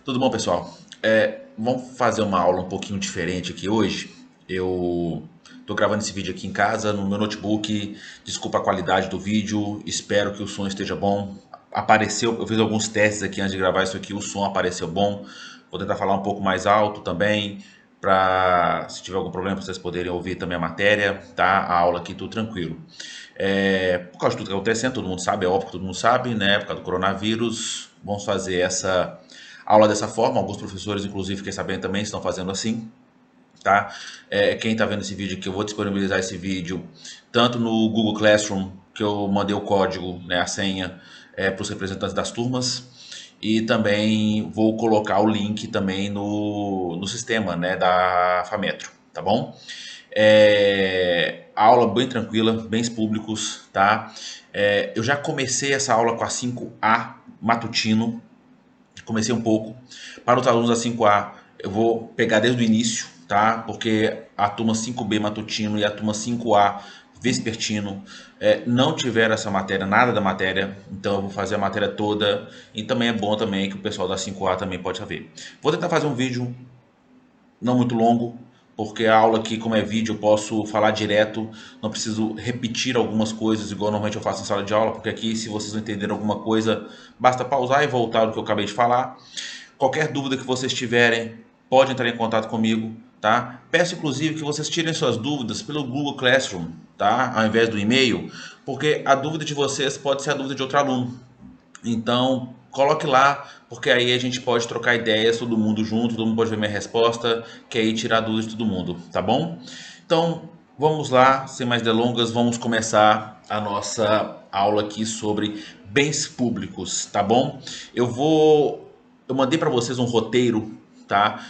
Tudo bom, pessoal? Vamos fazer uma aula um pouquinho diferente aqui hoje. Eu estou gravando esse vídeo aqui em casa, no meu notebook. Desculpa a qualidade do vídeo, espero que o som esteja bom. Apareceu, eu fiz alguns testes aqui antes de gravar isso aqui, o som apareceu bom. Vou tentar falar um pouco mais alto também, para se tiver algum problema, vocês poderem ouvir também a matéria, tá? A aula aqui, tudo tranquilo. Por causa de tudo que está acontecendo, todo mundo sabe, é óbvio que todo mundo sabe, né? Por causa do coronavírus, vamos fazer essa aula dessa forma. Alguns professores, inclusive, fiquei sabendo também, estão fazendo assim, tá? Quem está vendo esse vídeo aqui, eu vou disponibilizar esse vídeo tanto no Google Classroom, que eu mandei o código, né, a senha, para os representantes das turmas, e também vou colocar o link também no sistema, né, da Fametro, tá bom? Aula bem tranquila, bens públicos, tá? Eu já comecei essa aula com a 5A matutino, comecei um pouco. Para os alunos da 5A, eu vou pegar desde o início, tá? Porque a turma 5B matutino e a turma 5A vespertino não tiveram essa matéria, nada da matéria, então eu vou fazer a matéria toda. E também é bom também que o pessoal da 5A também pode saber. Vou tentar fazer um vídeo não muito longo, porque a aula aqui, como é vídeo, eu posso falar direto, não preciso repetir algumas coisas igual normalmente eu faço em sala de aula, porque aqui, se vocês não entenderem alguma coisa, basta pausar e voltar ao que eu acabei de falar. Qualquer dúvida que vocês tiverem, pode entrar em contato comigo, tá? Peço inclusive que vocês tirem suas dúvidas pelo Google Classroom, tá? Ao invés do e-mail, porque a dúvida de vocês pode ser a dúvida de outro aluno. Então, coloque lá, porque aí a gente pode trocar ideias, todo mundo junto, todo mundo pode ver minha resposta, que aí tirar dúvidas de todo mundo, tá bom? Então, vamos lá, sem mais delongas, vamos começar a nossa aula aqui sobre bens públicos, tá bom? Eu mandei para vocês um roteiro, tá?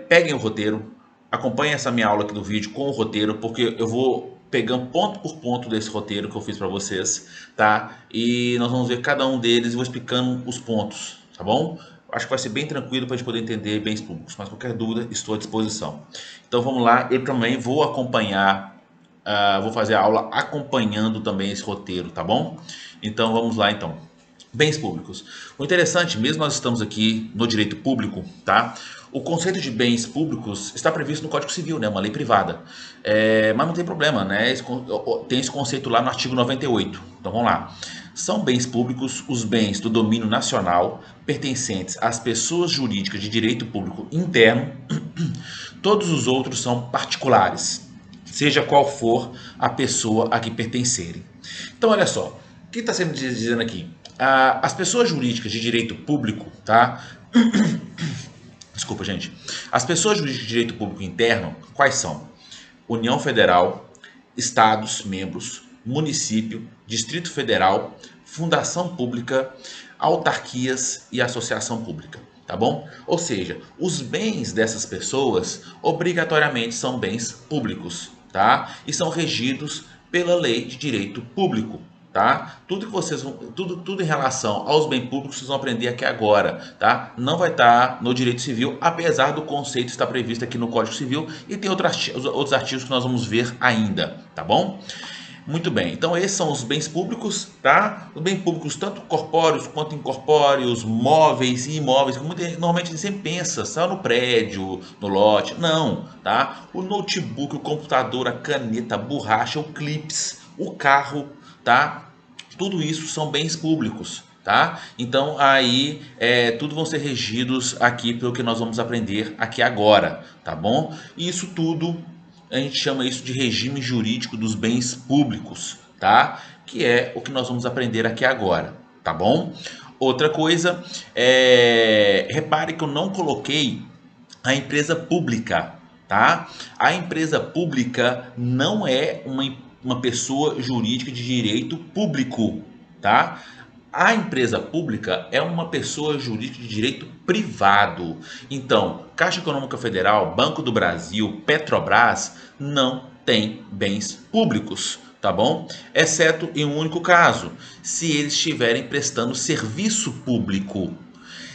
Peguem o roteiro, acompanhem essa minha aula aqui do vídeo com o roteiro, porque eu vou pegando ponto por ponto desse roteiro que eu fiz para vocês, tá? E nós vamos ver cada um deles e vou explicando os pontos, tá bom? Acho que vai ser bem tranquilo para a gente poder entender bens públicos, mas qualquer dúvida estou à disposição. Então vamos lá, eu também vou acompanhar, vou fazer a aula acompanhando também esse roteiro, tá bom? Então vamos lá então. Bens públicos. O interessante, mesmo nós estamos aqui no direito público, tá? O conceito de bens públicos está previsto no Código Civil, né? Uma lei privada. Mas não tem problema, né? Tem esse conceito lá no artigo 98. Então vamos lá. São bens públicos os bens do domínio nacional pertencentes às pessoas jurídicas de direito público interno. Todos os outros são particulares, seja qual for a pessoa a que pertencerem. Então, olha só, o que está sendo dizendo aqui? As pessoas jurídicas de direito público, tá? Desculpa, gente. As pessoas jurídicas de direito público interno, quais são? União Federal, Estados, membros, município, Distrito Federal, fundação pública, autarquias e associação pública, tá bom? Ou seja, os bens dessas pessoas obrigatoriamente são bens públicos, tá? E são regidos pela lei de direito público, tá? Tudo que vocês vão, tudo em relação aos bens públicos vocês vão aprender aqui agora, tá? Não vai estar no direito civil, apesar do conceito estar previsto aqui no Código Civil e tem outros artigos que nós vamos ver ainda, tá bom? Muito bem, então esses são os bens públicos, tá? Os bens públicos tanto corpóreos quanto incorpóreos, móveis e imóveis, como normalmente a gente sempre pensa, só no prédio, no lote, não, tá? O notebook, o computador, a caneta, a borracha, o clips, o carro, tá? Tudo isso são bens públicos, tá? Então aí tudo vão ser regidos aqui pelo que nós vamos aprender aqui agora, tá bom? E isso tudo a gente chama isso de regime jurídico dos bens públicos, tá? Que é o que nós vamos aprender aqui agora, tá bom? Outra coisa, repare que eu não coloquei a empresa pública, tá? A empresa pública não é uma pessoa jurídica de direito público, tá? A empresa pública é uma pessoa jurídica de direito privado. Então, Caixa Econômica Federal, Banco do Brasil, Petrobras não tem bens públicos, tá bom? Exceto em um único caso, se eles estiverem prestando serviço público.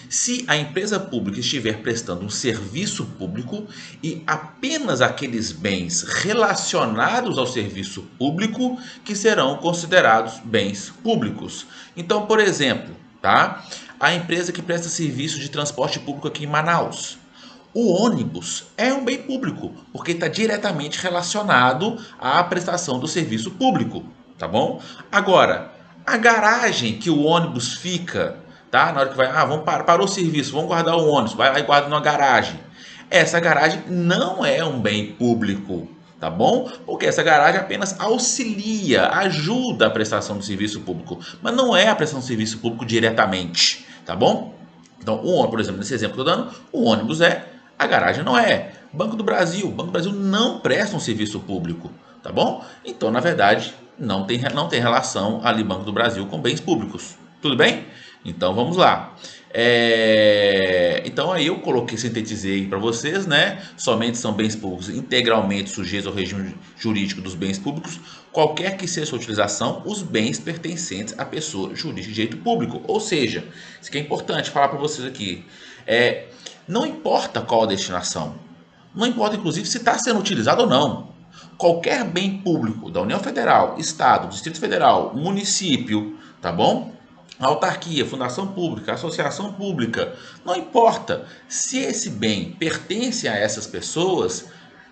Se a empresa pública estiver prestando um serviço público e apenas aqueles bens relacionados ao serviço público que serão considerados bens públicos. Então, por exemplo, tá? a empresa que presta serviço de transporte público aqui em Manaus. O ônibus é um bem público, porque está diretamente relacionado à prestação do serviço público, tá bom? Agora, a garagem que o ônibus fica, tá? Na hora que vai, vamos parou o serviço, vamos guardar o ônibus, vai lá e guarda numa garagem. Essa garagem não é um bem público, tá bom? Porque essa garagem apenas auxilia, ajuda a prestação do serviço público, mas não é a prestação do serviço público diretamente, tá bom? Então, por exemplo, nesse exemplo que eu estou dando, o ônibus é, a garagem não é. Banco do Brasil não presta um serviço público, tá bom? Então, na verdade, não tem relação ali Banco do Brasil com bens públicos, tudo bem? Então, vamos lá. Então aí eu sintetizei para vocês, né? Somente são bens públicos integralmente sujeitos ao regime jurídico dos bens públicos, qualquer que seja sua utilização, os bens pertencentes à pessoa jurídica de direito público. Ou seja, isso que é importante falar para vocês aqui. Não importa qual a destinação, não importa inclusive se está sendo utilizado ou não. Qualquer bem público da União Federal, Estado, Distrito Federal, município, tá bom? Autarquia, fundação pública, associação pública, não importa. Se esse bem pertence a essas pessoas,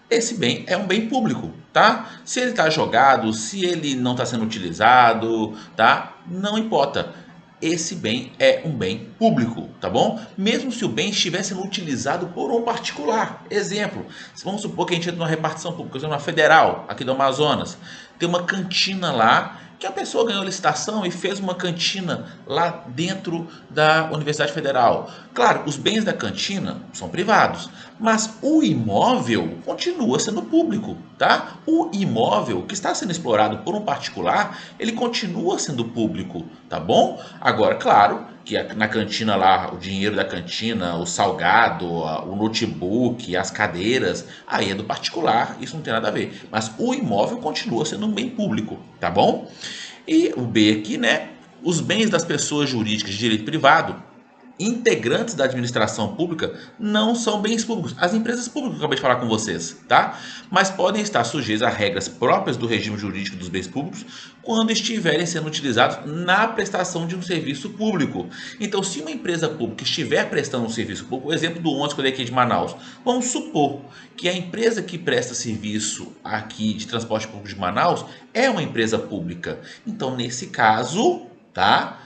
esse bem é um bem público, tá? Se ele está jogado, se ele não está sendo utilizado, tá? Não importa. Esse bem é um bem público, tá bom? Mesmo se o bem estiver sendo utilizado por um particular. Exemplo, vamos supor que a gente entra numa repartição pública, uma federal, aqui do Amazonas. Tem uma cantina lá, que a pessoa ganhou licitação e fez uma cantina lá dentro da Universidade Federal. Claro, os bens da cantina são privados, mas o imóvel continua sendo público, tá? O imóvel que está sendo explorado por um particular, ele continua sendo público, tá bom? Agora, claro, que na cantina lá, o dinheiro da cantina, o salgado, o notebook, as cadeiras, aí é do particular, isso não tem nada a ver. Mas o imóvel continua sendo um bem público, tá bom? E o B aqui, né? Os bens das pessoas jurídicas de direito privado, integrantes da administração pública, não são bens públicos. As empresas públicas que eu acabei de falar com vocês, tá? Mas podem estar sujeitas a regras próprias do regime jurídico dos bens públicos quando estiverem sendo utilizados na prestação de um serviço público. Então, se uma empresa pública estiver prestando um serviço público, o exemplo do ônibus que eu dei aqui de Manaus, vamos supor que a empresa que presta serviço aqui de transporte público de Manaus é uma empresa pública. Então, nesse caso, tá?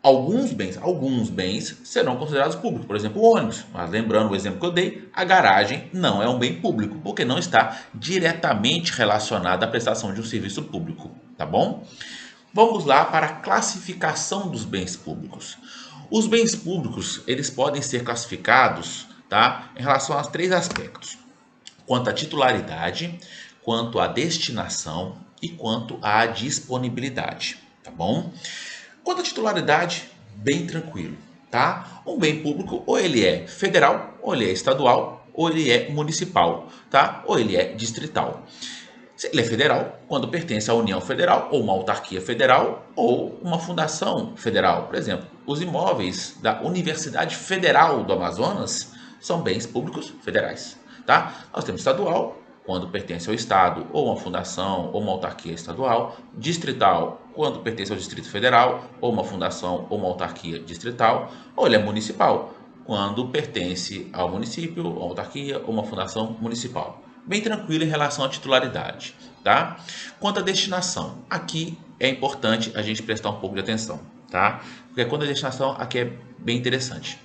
Alguns bens serão considerados públicos, por exemplo, o ônibus. Mas lembrando o exemplo que eu dei, a garagem não é um bem público, porque não está diretamente relacionada à prestação de um serviço público, tá bom? Vamos lá para a classificação dos bens públicos. Os bens públicos, eles podem ser classificados, tá, em relação a 3 aspectos: quanto à titularidade, quanto à destinação e quanto à disponibilidade, tá bom? Quanto à titularidade, bem tranquilo, tá? Um bem público, ou ele é federal, ou ele é estadual, ou ele é municipal, tá? Ou ele é distrital. Se ele é federal, quando pertence à União Federal, ou uma autarquia federal, ou uma fundação federal. Por exemplo, os imóveis da Universidade Federal do Amazonas são bens públicos federais, tá? Nós temos estadual, quando pertence ao Estado, ou uma fundação, ou uma autarquia estadual; distrital, quando pertence ao Distrito Federal, ou uma fundação, ou uma autarquia distrital; ou ele é municipal, quando pertence ao município, ou autarquia, ou uma fundação municipal. Bem tranquilo em relação à titularidade, tá? Quanto à destinação, aqui é importante a gente prestar um pouco de atenção, tá? Porque quando a destinação, aqui é bem interessante.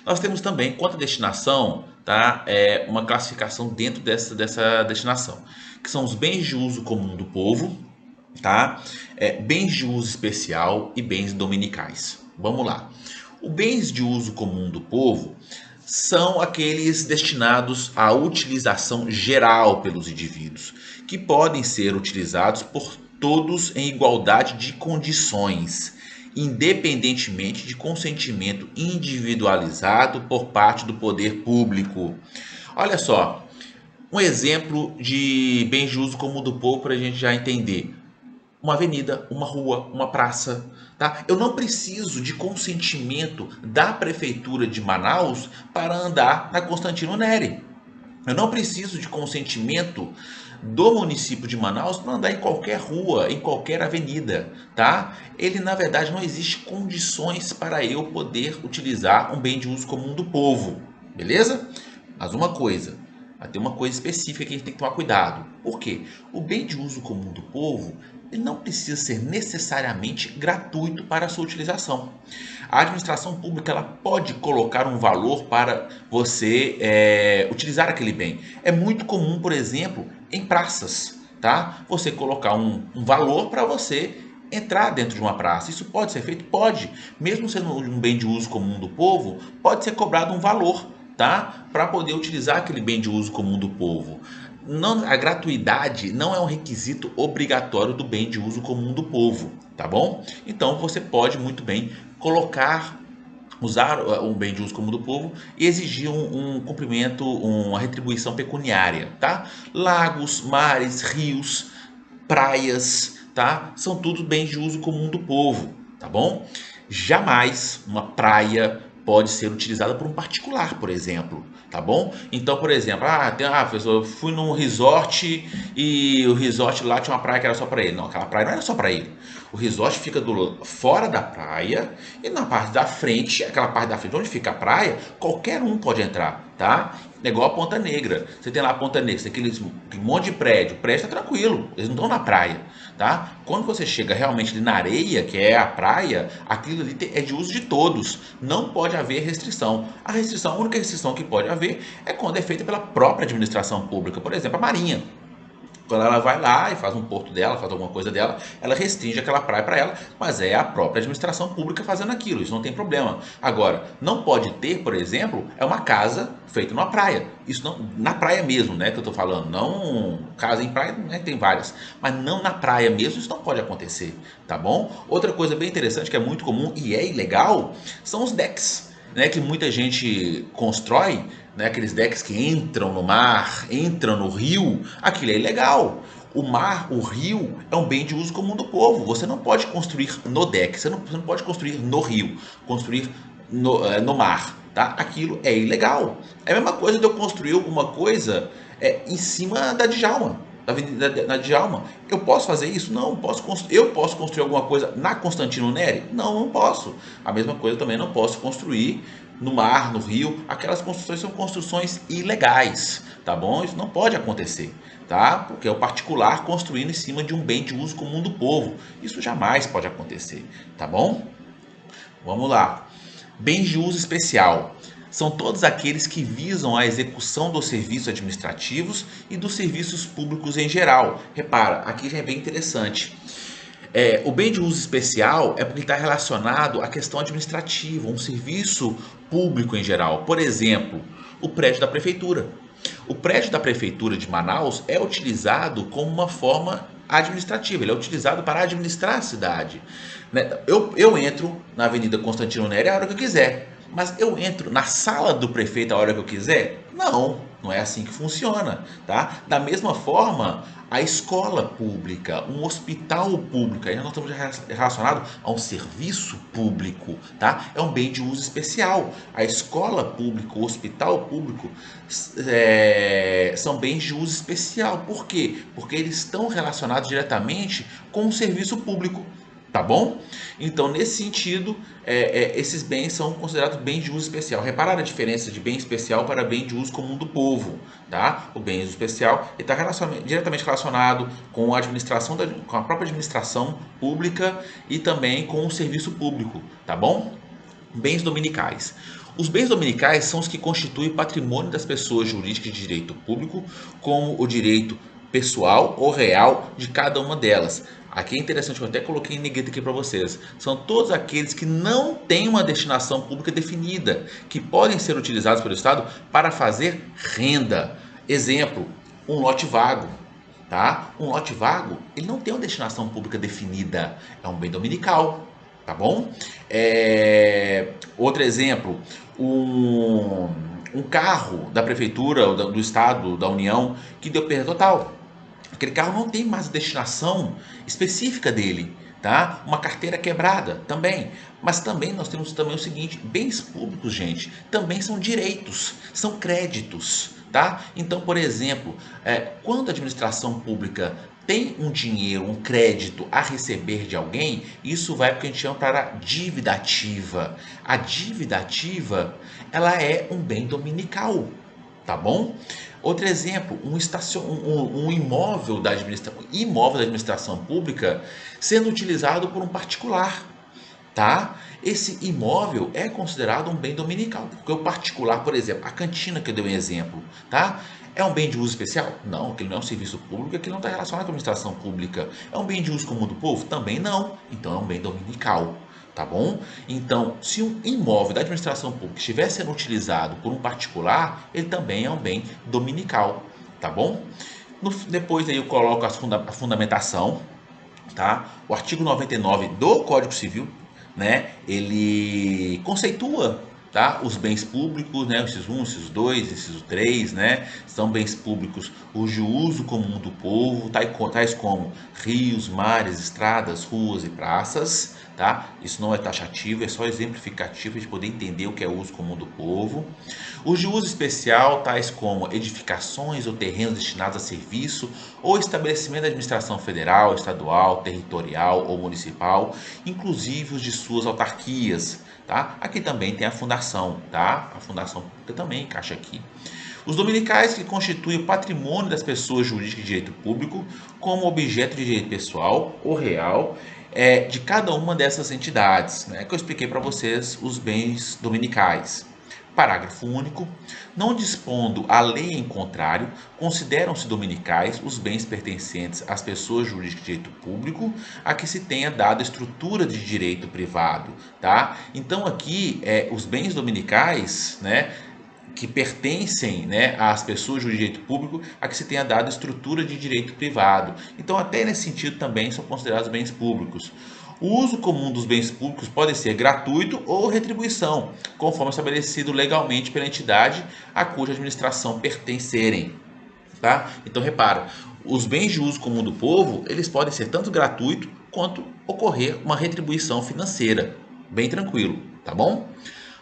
Nós temos também, quanto à destinação, tá, uma classificação dentro dessa destinação, que são os bens de uso comum do povo, tá? Bens de uso especial e bens dominicais. Vamos lá. Os bens de uso comum do povo são aqueles destinados à utilização geral pelos indivíduos, que podem ser utilizados por todos em igualdade de condições, independentemente de consentimento individualizado por parte do poder público. Olha só, um exemplo de bens de uso comum do povo para a gente já entender: uma avenida, uma rua, uma praça, tá? Eu não preciso de consentimento da prefeitura de Manaus para andar na Constantino Neri. Eu não preciso de consentimento do município de Manaus para andar em qualquer rua, em qualquer avenida, tá? Ele, na verdade, não existe condições para eu poder utilizar um bem de uso comum do povo, beleza? Mas uma coisa, tem uma coisa específica que a gente tem que tomar cuidado. Por quê? O bem de uso comum do povo, ele não precisa ser necessariamente gratuito para a sua utilização. A administração pública, ela pode colocar um valor para você utilizar aquele bem. É muito comum, por exemplo, em praças, tá? Você colocar um valor para você entrar dentro de uma praça. Isso pode ser feito? Pode. Mesmo sendo um bem de uso comum do povo, pode ser cobrado um valor, tá? Para poder utilizar aquele bem de uso comum do povo. Não, a gratuidade não é um requisito obrigatório do bem de uso comum do povo, tá bom? Então você pode muito bem colocar, usar um bem de uso comum do povo e exigir um cumprimento, uma retribuição pecuniária, tá? Lagos, mares, rios, praias, tá? São tudo bens de uso comum do povo, tá bom? Jamais uma praia pode ser utilizada por um particular, por exemplo, tá bom? Então, por exemplo, professor, eu fui num resort e o resort lá tinha uma praia que era só para ele. Não, aquela praia não era só para ele. O resort fica fora da praia e na parte da frente, aquela parte da frente onde fica a praia, qualquer um pode entrar, tá? É igual a Ponta Negra. Você tem lá a Ponta Negra, você tem aquele monte de prédio. O prédio está tranquilo, eles não estão na praia, tá? Quando você chega realmente ali na areia, que é a praia, aquilo ali é de uso de todos. Não pode haver restrição. A única restrição que pode haver é quando é feita pela própria administração pública. Por exemplo, a Marinha. Quando ela vai lá e faz um porto dela, faz alguma coisa dela, ela restringe aquela praia para ela, mas é a própria administração pública fazendo aquilo, isso não tem problema. Agora, não pode ter, por exemplo, é uma casa feita numa praia. Isso não, na praia mesmo, né, que eu estou falando, não casa em praia, né, tem várias, mas não na praia mesmo, isso não pode acontecer, tá bom? Outra coisa bem interessante que é muito comum e é ilegal são os decks, né, que muita gente constrói, né, aqueles decks que entram no mar, entram no rio, aquilo é ilegal. O mar, o rio, é um bem de uso comum do povo. Você não pode construir no deck, você não pode construir no rio, construir no mar, tá? Aquilo é ilegal. É a mesma coisa de eu construir alguma coisa em cima da Djalma, da Avenida da Djalma. Eu posso fazer isso? Não, eu posso construir alguma coisa na Constantino Neri? Não, não posso. A mesma coisa também não posso construir no mar, no rio. Aquelas construções são construções ilegais, tá bom? Isso não pode acontecer, tá? Porque é o particular construindo em cima de um bem de uso comum do povo. Isso jamais pode acontecer, tá bom? Vamos lá. Bens de uso especial são todos aqueles que visam a execução dos serviços administrativos e dos serviços públicos em geral. Repara, aqui já é bem interessante. O bem de uso especial é porque está relacionado à questão administrativa, um serviço público em geral. Por exemplo, o prédio da prefeitura. O prédio da prefeitura de Manaus é utilizado como uma forma administrativa, ele é utilizado para administrar a cidade. Eu entro na Avenida Constantino Neri a hora que eu quiser, mas eu entro na sala do prefeito a hora que eu quiser? Não, não é assim que funciona, tá? Da mesma forma, a escola pública, um hospital público, aí nós estamos relacionados a um serviço público, tá? É um bem de uso especial. A escola pública, o hospital público são bens de uso especial. Por quê? Porque eles estão relacionados diretamente com o serviço público. Tá bom? Então, nesse sentido, esses bens são considerados bens de uso especial. Reparar a diferença de bem especial para bem de uso comum do povo, tá? O bem de uso especial está diretamente relacionado com a administração, com a própria administração pública e também com o serviço público, tá bom? Bens dominicais. Os bens dominicais são os que constituem patrimônio das pessoas jurídicas de direito público, como o direito pessoal ou real de cada uma delas. Aqui é interessante, eu até coloquei em negrito aqui para vocês. São todos aqueles que não têm uma destinação pública definida, que podem ser utilizados pelo Estado para fazer renda. Exemplo, um lote vago. Tá? Um lote vago, ele não tem uma destinação pública definida, é um bem dominical, tá bom? Outro exemplo, um carro da prefeitura, do estado, da União, que deu perda total. Aquele carro não tem mais destinação específica dele, tá? Uma carteira quebrada também. Mas também nós temos também o seguinte, bens públicos, gente, também são direitos, são créditos, tá? Então, por exemplo, quando a administração pública tem um dinheiro, um crédito a receber de alguém, isso vai para o que a gente chama para dívida ativa. A dívida ativa, ela é um bem dominical, tá bom? Outro exemplo, um imóvel da administração pública sendo utilizado por um particular, tá? Esse imóvel é considerado um bem dominical, porque o particular, por exemplo, a cantina que eu dei um exemplo, tá? É um bem de uso especial? Não, aquele não é um serviço público, aquele não está relacionado com a administração pública. É um bem de uso comum do povo? Também não. Então é um bem dominical, tá bom? Então, se um imóvel da administração pública estiver sendo utilizado por um particular, ele também é um bem dominical, tá bom? Depois aí eu coloco a fundamentação, tá? O artigo 99 do Código Civil, né? Ele conceitua, tá? Os bens públicos, né? O inciso 1, inciso 2, inciso 3, né? São bens públicos os de uso comum do povo, tais como rios, mares, estradas, ruas e praças, tá? Isso não é taxativo, é só exemplificativo de poder entender o que é uso comum do povo. Os de uso especial, tais como edificações ou terrenos destinados a serviço ou estabelecimento da administração federal, estadual, territorial ou municipal, inclusive os de suas autarquias, tá? Aqui também tem a fundação, tá? A fundação pública também encaixa aqui. Os dominicais que constituem o patrimônio das pessoas jurídicas de direito público como objeto de direito pessoal ou real de cada uma dessas entidades, né? Que eu expliquei para vocês os bens dominicais. Parágrafo único. Não dispondo a lei em contrário, consideram-se dominicais os bens pertencentes às pessoas jurídicas de direito público a que se tenha dado estrutura de direito privado, tá? Então aqui os bens dominicais, né, que pertencem, né, às pessoas de direito público a que se tenha dado estrutura de direito privado. Então até nesse sentido também são considerados bens públicos. O uso comum dos bens públicos pode ser gratuito ou retribuição, conforme estabelecido legalmente pela entidade a cuja administração pertencerem. Tá? Então repara, os bens de uso comum do povo, eles podem ser tanto gratuito quanto ocorrer uma retribuição financeira. Bem tranquilo, tá bom?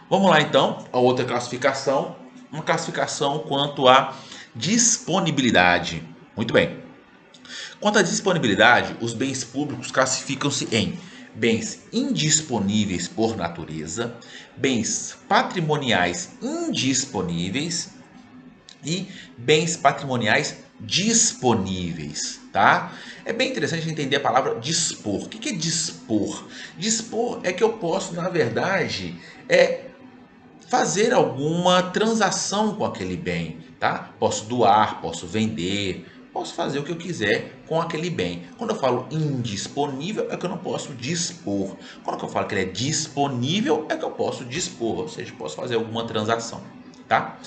Vamos lá então, a outra classificação, uma classificação quanto à disponibilidade. Muito bem. Quanto à disponibilidade, os bens públicos classificam-se em bens indisponíveis por natureza, bens patrimoniais indisponíveis e bens patrimoniais disponíveis, tá? É bem interessante entender a palavra dispor. O que é dispor? Dispor é que eu posso, na verdade, fazer alguma transação com aquele bem, tá? Posso doar, posso vender, posso fazer o que eu quiser com aquele bem. Quando eu falo indisponível, é que eu não posso dispor. Quando eu falo que ele é disponível, é que eu posso dispor, ou seja, posso fazer alguma transação, tá?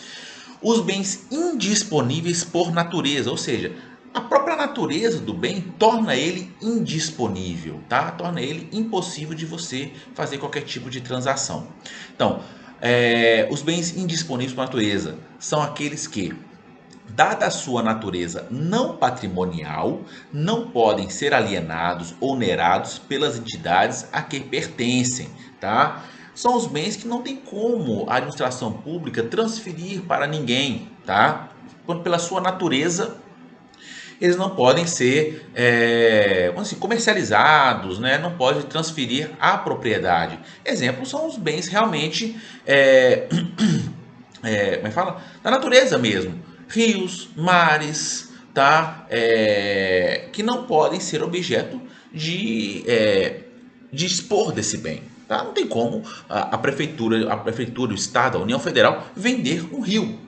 Os bens indisponíveis por natureza, ou seja, a própria natureza do bem torna ele indisponível, tá? Torna ele impossível de você fazer qualquer tipo de transação. Então, os bens indisponíveis por natureza são aqueles que, dada a sua natureza não patrimonial, não podem ser alienados ou onerados pelas entidades a que pertencem, tá? São os bens que não tem como a administração pública transferir para ninguém, tá? Pela sua natureza, eles não podem ser assim, comercializados, né? Não pode transferir a propriedade. Exemplos são os bens realmente, como é que fala? Da natureza mesmo. Rios, mares, tá? Que não podem ser objeto de dispor desse bem. Tá? Não tem como a prefeitura, o Estado, a União Federal vender um rio.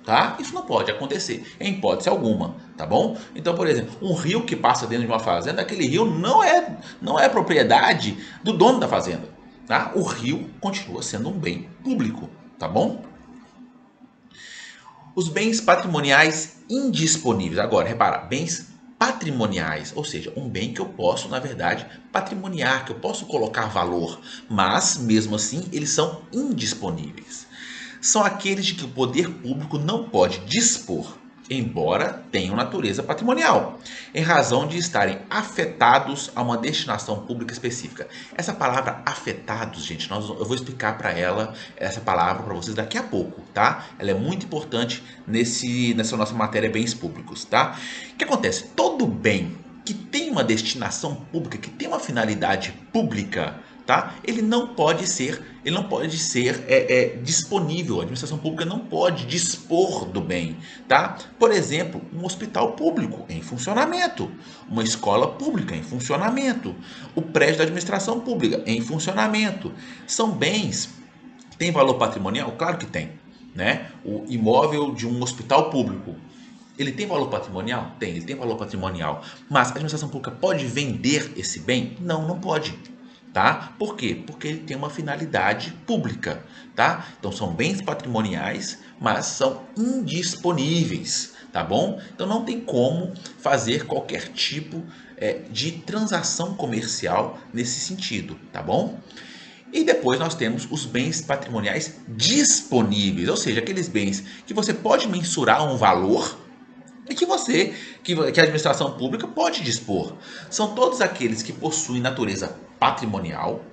Tá? Isso não pode acontecer, em hipótese alguma, tá bom? Então, por exemplo, um rio que passa dentro de uma fazenda, aquele rio não é propriedade do dono da fazenda, tá? O rio continua sendo um bem público, tá bom? Os bens patrimoniais indisponíveis. Agora, repara, bens patrimoniais, ou seja, um bem que eu posso, na verdade, patrimoniar, que eu posso colocar valor, mas, mesmo assim, eles são indisponíveis. São aqueles de que o poder público não pode dispor embora tenham natureza patrimonial, em razão de estarem afetados a uma destinação pública específica. Essa palavra afetados, gente, eu vou explicar para essa palavra para vocês daqui a pouco, tá? Ela é muito importante nessa nossa matéria bens públicos, tá? O que acontece? Todo bem que tem uma destinação pública, que tem uma finalidade pública, tá? Ele não pode ser disponível. A administração pública não pode dispor do bem, tá? Por exemplo, um hospital público em funcionamento, uma escola pública em funcionamento, o prédio da administração pública em funcionamento. São bens. Tem valor patrimonial? Claro que tem, né? O imóvel de um hospital público, ele tem valor patrimonial? Tem, ele tem valor patrimonial. Mas a administração pública pode vender esse bem? Não, não pode. Tá? Por quê? Porque ele tem uma finalidade pública, tá? Então são bens patrimoniais, mas são indisponíveis, tá bom? Então não tem como fazer qualquer tipo de transação comercial nesse sentido, tá bom? E depois nós temos os bens patrimoniais disponíveis, ou seja, aqueles bens que você pode mensurar um valor e que a administração pública pode dispor. São todos aqueles que possuem natureza patrimonial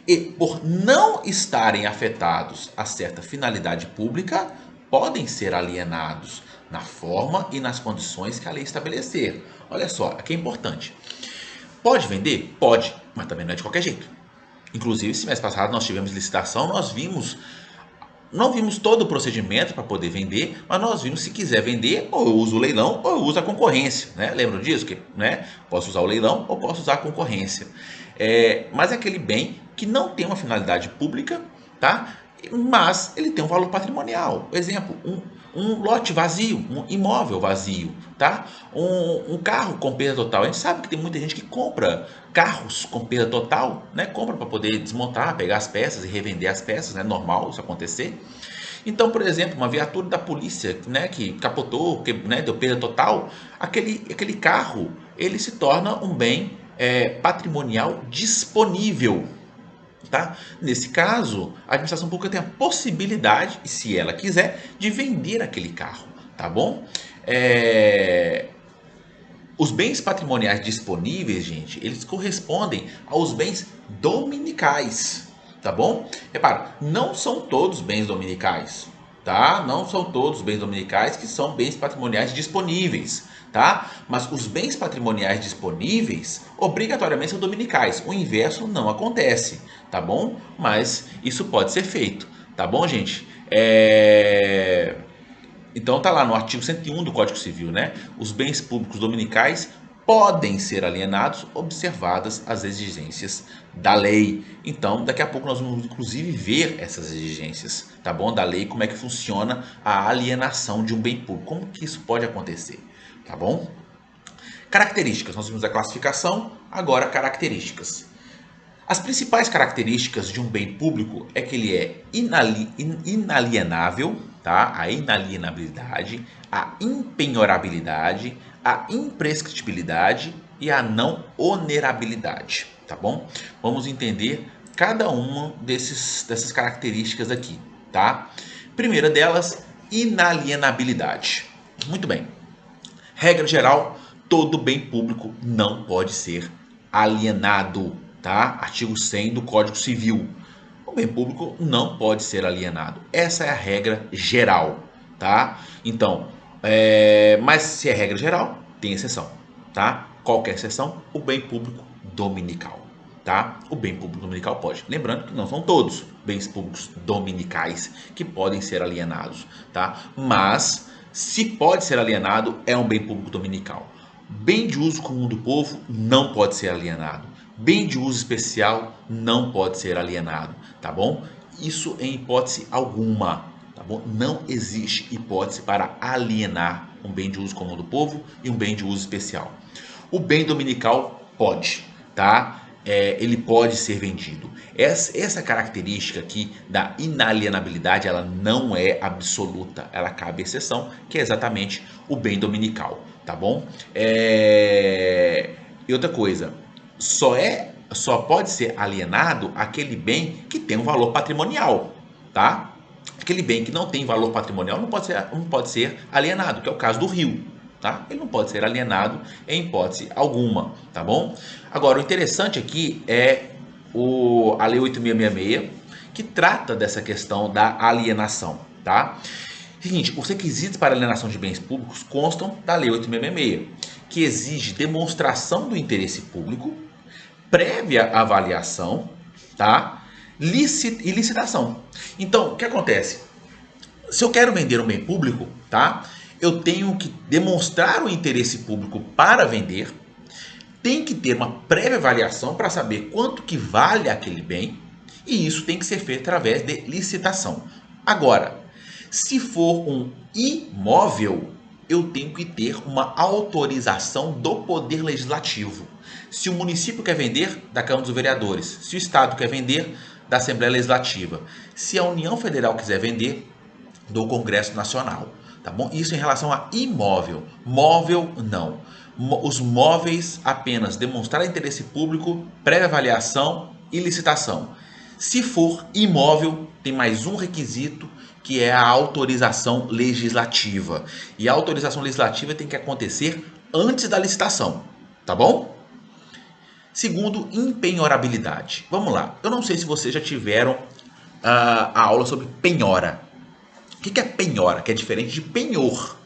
e, por não estarem afetados a certa finalidade pública, podem ser alienados na forma e nas condições que a lei estabelecer. Olha só, aqui é importante. Pode vender? Pode, mas também não é de qualquer jeito. Inclusive, semestre passado nós tivemos licitação, não vimos todo o procedimento para poder vender, mas nós vimos se quiser vender, ou eu uso o leilão ou eu uso a concorrência, né? Lembram disso? Que, né? Posso usar o leilão ou posso usar a concorrência. Mas é aquele bem que não tem uma finalidade pública, tá? Mas ele tem um valor patrimonial. Por exemplo, um lote vazio, um imóvel vazio, tá? Um carro com perda total. A gente sabe que tem muita gente que compra carros com perda total, né? Compra para poder desmontar, pegar as peças e revender as peças, né? Normal isso acontecer. Então, por exemplo, uma viatura da polícia, né, que capotou, que, né, deu perda total, aquele carro, ele se torna um bem patrimonial disponível. Tá? Nesse caso, a administração pública tem a possibilidade, se ela quiser, de vender aquele carro, tá bom? Os bens patrimoniais disponíveis, gente, eles correspondem aos bens dominicais, tá bom? Repara, não são todos bens dominicais, tá? Não são todos bens dominicais que são bens patrimoniais disponíveis, tá? Mas os bens patrimoniais disponíveis obrigatoriamente são dominicais. O inverso não acontece, tá bom? Mas isso pode ser feito, tá bom, gente? Então tá lá no artigo 101 do Código Civil, né? Os bens públicos dominicais podem ser alienados, observadas as exigências da lei. Então, daqui a pouco nós vamos inclusive ver essas exigências, tá bom? Da lei, como é que funciona a alienação de um bem público, como que isso pode acontecer, tá bom? Características, nós vimos a classificação, agora características. As principais características de um bem público é que ele é inalienável, tá? A inalienabilidade, a impenhorabilidade, a imprescritibilidade e a não onerabilidade, tá bom? Vamos entender cada uma dessas características aqui, tá? Primeira delas, inalienabilidade. Muito bem. Regra geral, todo bem público não pode ser alienado, tá? Artigo 100 do Código Civil. O bem público não pode ser alienado. Essa é a regra geral, tá? Então, mas se é regra geral, tem exceção, tá? Qual que é a exceção? O bem público dominical, tá? O bem público dominical pode. Lembrando que não são todos bens públicos dominicais que podem ser alienados, tá? Mas se pode ser alienado, é um bem público dominical. Bem de uso comum do povo não pode ser alienado. Bem de uso especial não pode ser alienado, tá bom? Isso em hipótese alguma, tá bom? Não existe hipótese para alienar um bem de uso comum do povo e um bem de uso especial. O bem dominical pode, tá? Ele pode ser vendido. Essa característica aqui da inalienabilidade, ela não é absoluta, ela cabe exceção, que é exatamente o bem dominical, tá bom? E outra coisa, só pode ser alienado aquele bem que tem um valor patrimonial, tá? aquele bem que não tem valor patrimonial não pode ser alienado, que é o caso do rio. Tá? Ele não pode ser alienado em hipótese alguma, tá bom? Agora, o interessante aqui é a Lei 8.666, que trata dessa questão da alienação, tá? Seguinte, os requisitos para alienação de bens públicos constam da Lei 8.666, que exige demonstração do interesse público, prévia avaliação, tá? E licitação. Então, o que acontece? Se eu quero vender um bem público, tá? Eu tenho que demonstrar o interesse público para vender, tem que ter uma prévia avaliação para saber quanto que vale aquele bem, e isso tem que ser feito através de licitação. Agora, se for um imóvel, eu tenho que ter uma autorização do Poder Legislativo. Se o município quer vender, da Câmara dos Vereadores. Se o Estado quer vender, da Assembleia Legislativa. Se a União Federal quiser vender, do Congresso Nacional. Tá bom? Isso em relação a imóvel. Móvel, não. Os móveis, apenas demonstrar interesse público, prévia avaliação e licitação. Se for imóvel, tem mais um requisito, que é a autorização legislativa. E a autorização legislativa tem que acontecer antes da licitação. Tá bom? Segundo, empenhorabilidade. Vamos lá. Eu não sei se vocês já tiveram a aula sobre penhora. O que é penhora? Que é diferente de penhor,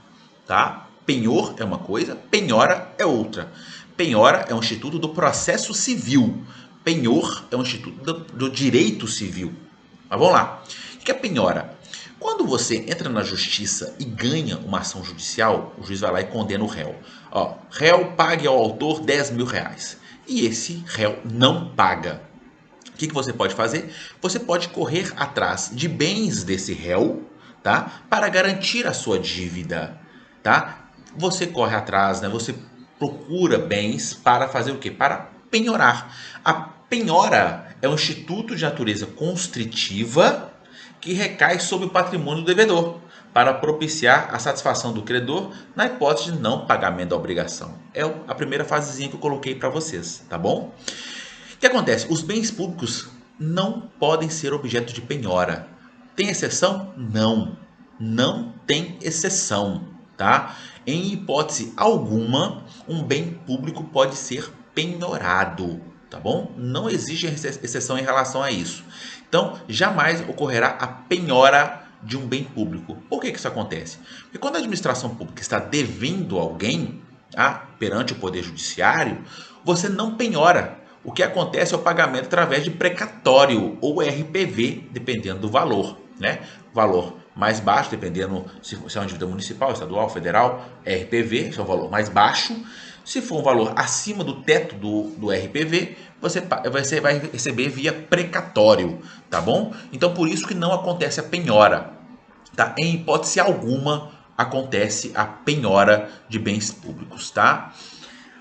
tá? Penhor é uma coisa, penhora é outra. Penhora é um instituto do processo civil. Penhor é um instituto do direito civil. Mas vamos lá. O que é penhora? Quando você entra na justiça e ganha uma ação judicial, o juiz vai lá e condena o réu. Ó, réu, pague ao autor 10 mil reais. E esse réu não paga. O que você pode fazer? Você pode correr atrás de bens desse réu, tá? Para garantir a sua dívida, tá? Você corre atrás, né? Você procura bens para fazer o quê? Para penhorar. A penhora é um instituto de natureza constritiva que recai sobre o patrimônio do devedor, para propiciar a satisfação do credor na hipótese de não pagamento da obrigação. É a primeira fasezinha que eu coloquei para vocês, tá bom? O que acontece? Os bens públicos não podem ser objeto de penhora. Tem exceção? Não. Não tem exceção, tá? Em hipótese alguma, um bem público pode ser penhorado, tá bom? Não existe exceção em relação a isso. Então, jamais ocorrerá a penhora de um bem público. Por que isso acontece? Porque quando a administração pública está devendo alguém, tá, perante o Poder Judiciário, você não penhora. O que acontece é o pagamento através de precatório ou RPV, dependendo do valor, né? Valor mais baixo, dependendo se é uma dívida municipal, estadual, federal, RPV, esse é o valor mais baixo. Se for um valor acima do teto do RPV, você vai receber via precatório, tá bom? Então, por isso que não acontece a penhora, tá? Em hipótese alguma, acontece a penhora de bens públicos, tá?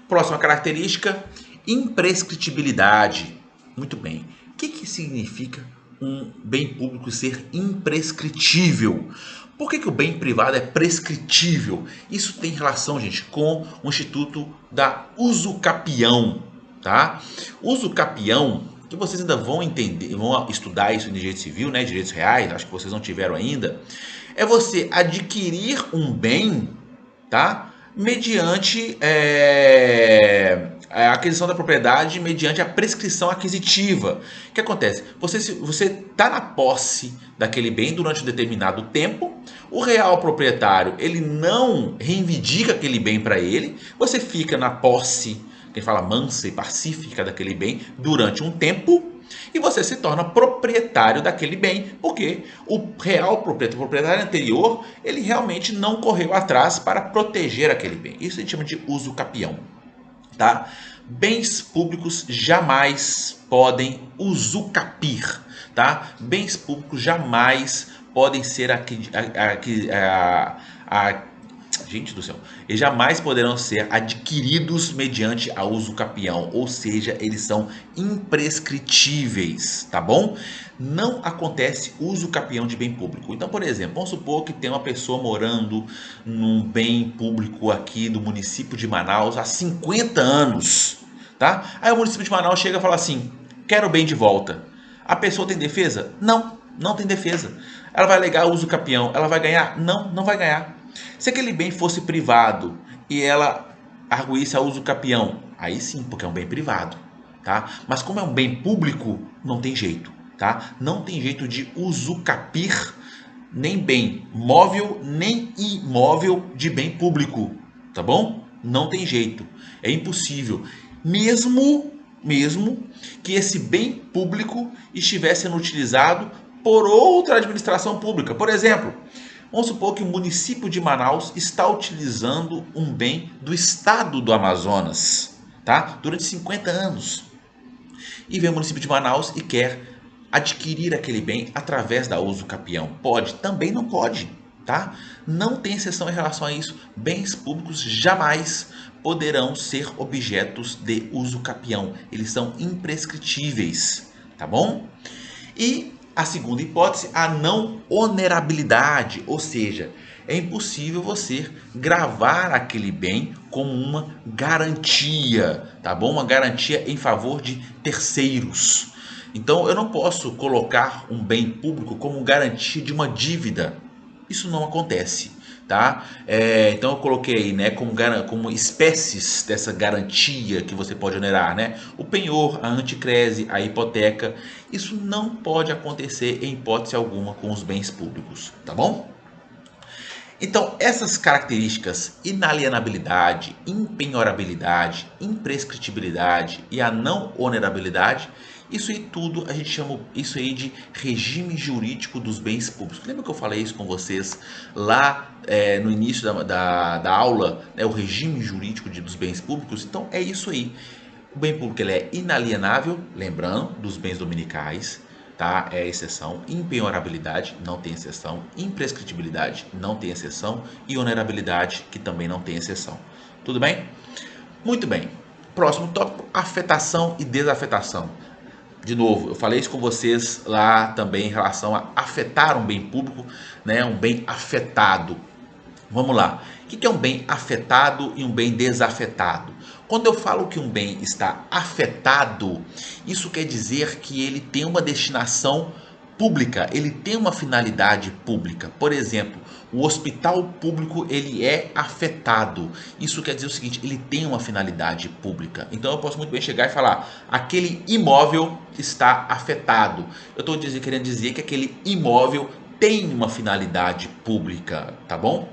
Próxima característica, imprescritibilidade. Muito bem. O que significa um bem público ser imprescritível? Por que o bem privado é prescritível? Isso tem relação, gente, com o Instituto da usucapião, tá? Usucapião, que vocês ainda vão entender, vão estudar isso em direito civil, né? Direitos reais, acho que vocês não tiveram ainda. É você adquirir um bem, tá? Mediante a aquisição da propriedade mediante a prescrição aquisitiva. O que acontece? Você está na posse daquele bem durante um determinado tempo, o real proprietário ele não reivindica aquele bem para ele, você fica na posse, quem fala mansa e pacífica daquele bem durante um tempo, e você se torna proprietário daquele bem, porque o real proprietário, o proprietário anterior, ele realmente não correu atrás para proteger aquele bem. Isso a gente chama de usucapião. Tá? Bens públicos jamais podem usucapir, tá? Bens públicos jamais podem ser gente do céu, eles jamais poderão ser adquiridos mediante a usucapião, ou seja, eles são imprescritíveis, tá bom? Não acontece usucapião de bem público. Então, por exemplo, vamos supor que tem uma pessoa morando num bem público aqui do município de Manaus há 50 anos, tá? Aí o município de Manaus chega e fala assim, quero o bem de volta. A pessoa tem defesa? Não, não tem defesa. Ela vai alegar uso capião, ela vai ganhar? Não, não vai ganhar. Se aquele bem fosse privado e ela arguísse a uso capião, aí sim, porque é um bem privado, tá? Mas como é um bem público, não tem jeito, tá? Não tem jeito de usucapir nem bem móvel nem imóvel de bem público, tá bom? Não tem jeito, é impossível. Mesmo que esse bem público estivesse sendo utilizado por outra administração pública. Por exemplo, vamos supor que o município de Manaus está utilizando um bem do estado do Amazonas, tá? Durante 50 anos. E vem o município de Manaus e quer adquirir aquele bem através da uso capião. Pode? Também não pode, tá? Não tem exceção em relação a isso. Bens públicos jamais poderão ser objetos de uso capião. Eles são imprescritíveis, tá bom? E a segunda hipótese, a não onerabilidade, ou seja, é impossível você gravar aquele bem como uma garantia, tá bom? Uma garantia em favor de terceiros. Então eu não posso colocar um bem público como garantia de uma dívida. Isso não acontece, tá? Então eu coloquei aí, né, como espécies dessa garantia que você pode onerar, né? O penhor, a anticrese, a hipoteca. Isso não pode acontecer em hipótese alguma com os bens públicos, tá bom? Então, essas características, inalienabilidade, impenhorabilidade, imprescritibilidade e a não onerabilidade, isso aí tudo a gente chama isso aí de regime jurídico dos bens públicos. Lembra que eu falei isso com vocês lá no início da aula, né, o regime jurídico dos bens públicos? Então, é isso aí. O bem público ele é inalienável, lembrando, dos bens dominicais, tá? É a exceção. Impenhorabilidade, não tem exceção. Imprescritibilidade, não tem exceção. E onerabilidade, que também não tem exceção. Tudo bem? Muito bem. Próximo tópico, afetação e desafetação. De novo, eu falei isso com vocês lá também em relação a afetar um bem público, né? Um bem afetado. Vamos lá. O que é um bem afetado e um bem desafetado? Quando eu falo que um bem está afetado, isso quer dizer que ele tem uma destinação pública, ele tem uma finalidade pública. Por exemplo, o hospital público ele é afetado. Isso quer dizer o seguinte, ele tem uma finalidade pública. Então eu posso muito bem chegar e falar, aquele imóvel está afetado. Eu estou querendo dizer que aquele imóvel tem uma finalidade pública, tá bom?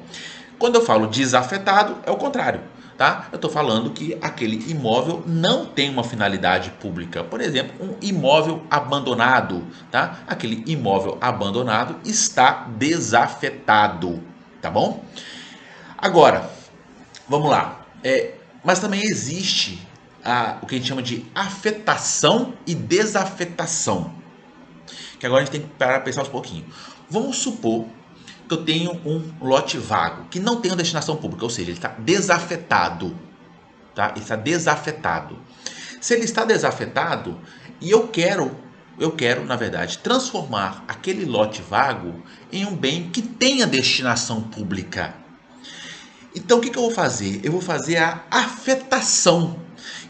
Quando eu falo desafetado, é o contrário, tá? Eu estou falando que aquele imóvel não tem uma finalidade pública. Por exemplo, um imóvel abandonado, tá? Aquele imóvel abandonado está desafetado, tá bom? Agora, vamos lá. Mas também existe o que a gente chama de afetação e desafetação. Que agora a gente tem que parar para pensar um pouquinho. Vamos supor que eu tenho um lote vago, que não tem uma destinação pública, ou seja, ele está desafetado. Tá? Ele está desafetado. Se ele está desafetado e eu quero, na verdade, transformar aquele lote vago em um bem que tenha destinação pública. Então, o que eu vou fazer? Eu vou fazer a afetação.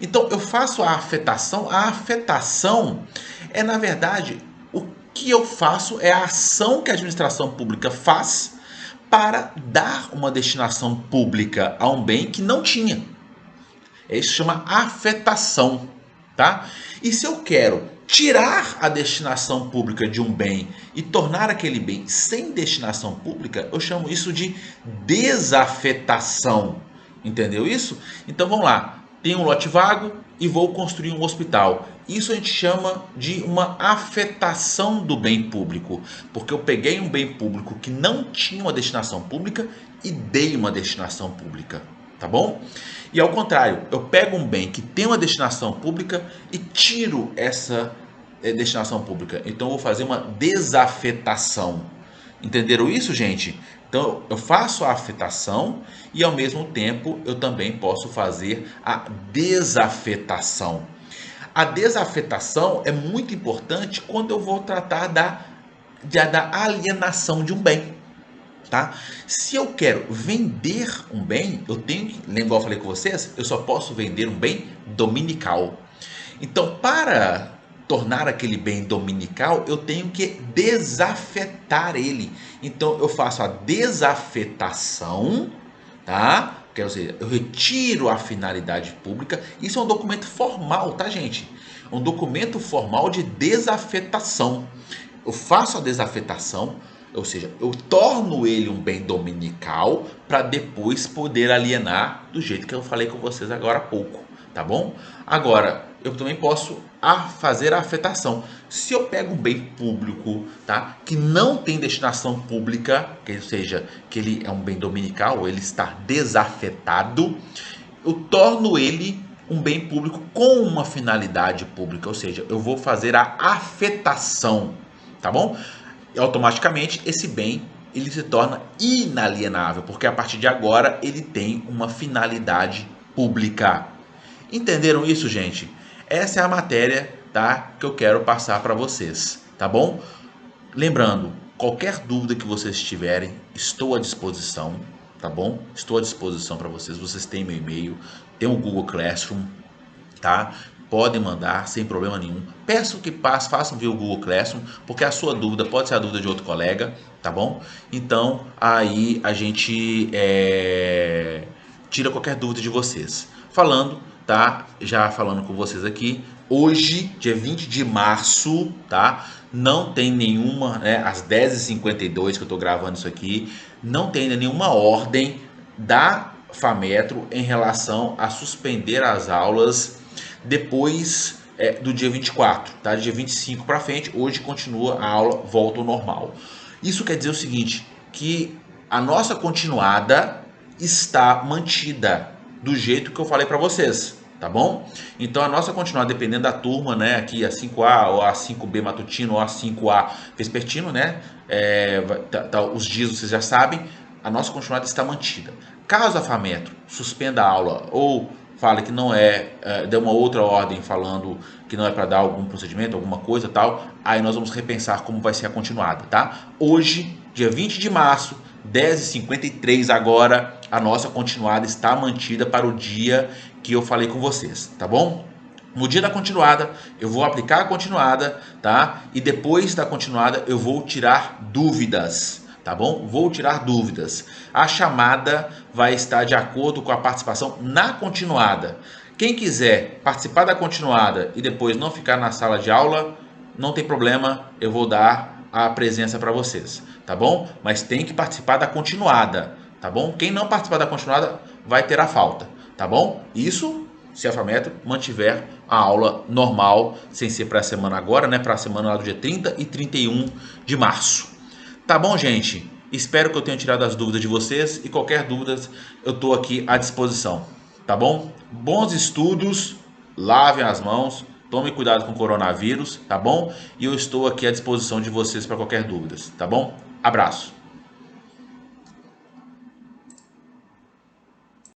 Então, eu faço a afetação. A afetação é, na verdade, o que eu faço é a ação que a administração pública faz para dar uma destinação pública a um bem que não tinha. Isso chama afetação, tá? E se eu quero tirar a destinação pública de um bem e tornar aquele bem sem destinação pública, eu chamo isso de desafetação. Entendeu isso? Então vamos lá. Tenho um lote vago e vou construir um hospital. Isso a gente chama de uma afetação do bem público, porque eu peguei um bem público que não tinha uma destinação pública e dei uma destinação pública, tá bom? E ao contrário, eu pego um bem que tem uma destinação pública e tiro essa destinação pública. Então eu vou fazer uma desafetação. Entenderam isso, gente? Então eu faço a afetação e ao mesmo tempo eu também posso fazer a desafetação. A desafetação é muito importante quando eu vou tratar da alienação de um bem. Tá? Se eu quero vender um bem, eu tenho que, lembra, eu falei com vocês, eu só posso vender um bem dominical. Então, para tornar aquele bem dominical, eu tenho que desafetar ele. Então eu faço a desafetação, tá? Quer dizer, eu retiro a finalidade pública. Isso é um documento formal, tá, gente? Um documento formal de desafetação. Eu faço a desafetação, ou seja, eu torno ele um bem dominical para depois poder alienar do jeito que eu falei com vocês agora há pouco, tá bom? Agora, eu também posso fazer a afetação. Se eu pego um bem público, tá, que não tem destinação pública, ou seja, que ele é um bem dominical, ele está desafetado, eu torno ele um bem público com uma finalidade pública, ou seja, eu vou fazer a afetação, tá bom? E automaticamente esse bem ele se torna inalienável, porque a partir de agora ele tem uma finalidade pública. Entenderam isso, gente? Essa é a matéria, tá, que eu quero passar para vocês, tá bom? Lembrando, qualquer dúvida que vocês tiverem, estou à disposição, tá bom? Estou à disposição para vocês. Vocês têm meu e-mail, tem o Google Classroom, tá? Podem mandar sem problema nenhum. Peço que façam via o Google Classroom, porque a sua dúvida pode ser a dúvida de outro colega, tá bom? Então, aí a gente tira qualquer dúvida de vocês. Falando, tá? Já falando com vocês aqui, hoje, dia 20 de março, tá? Não tem nenhuma, né, às 10h52 que eu tô gravando isso aqui, não tem ainda nenhuma ordem da FAMetro em relação a suspender as aulas depois do dia 24, tá? Dia 25 para frente, hoje continua a aula, volta ao normal. Isso quer dizer o seguinte, que a nossa continuada está mantida do jeito que eu falei para vocês, tá bom? Então a nossa continuada, dependendo da turma, né, aqui a 5A ou a 5B matutino ou a 5A vespertino, né, os dias vocês já sabem, a nossa continuada está mantida. Caso a FAMetro suspenda a aula ou fale que não dê uma outra ordem falando que não é para dar algum procedimento, alguma coisa tal, aí nós vamos repensar como vai ser a continuada, tá? Hoje, dia 20 de março, 10h53 agora, a nossa continuada está mantida para o dia que eu falei com vocês, tá bom? No dia da continuada, eu vou aplicar a continuada, tá? E depois da continuada, eu vou tirar dúvidas, tá bom? Vou tirar dúvidas. A chamada vai estar de acordo com a participação na continuada. Quem quiser participar da continuada e depois não ficar na sala de aula, não tem problema, eu vou dar a presença para vocês, tá bom? Mas tem que participar da continuada, tá bom? Quem não participar da continuada vai ter a falta, tá bom? Isso se a FAMetro mantiver a aula normal, sem ser para a semana agora, né? Para a semana lá do dia 30 e 31 de março. Tá bom, gente? Espero que eu tenha tirado as dúvidas de vocês e qualquer dúvida eu estou aqui à disposição, tá bom? Bons estudos, lavem as mãos, tome cuidado com o coronavírus, tá bom? E eu estou aqui à disposição de vocês para qualquer dúvida, tá bom? Abraço!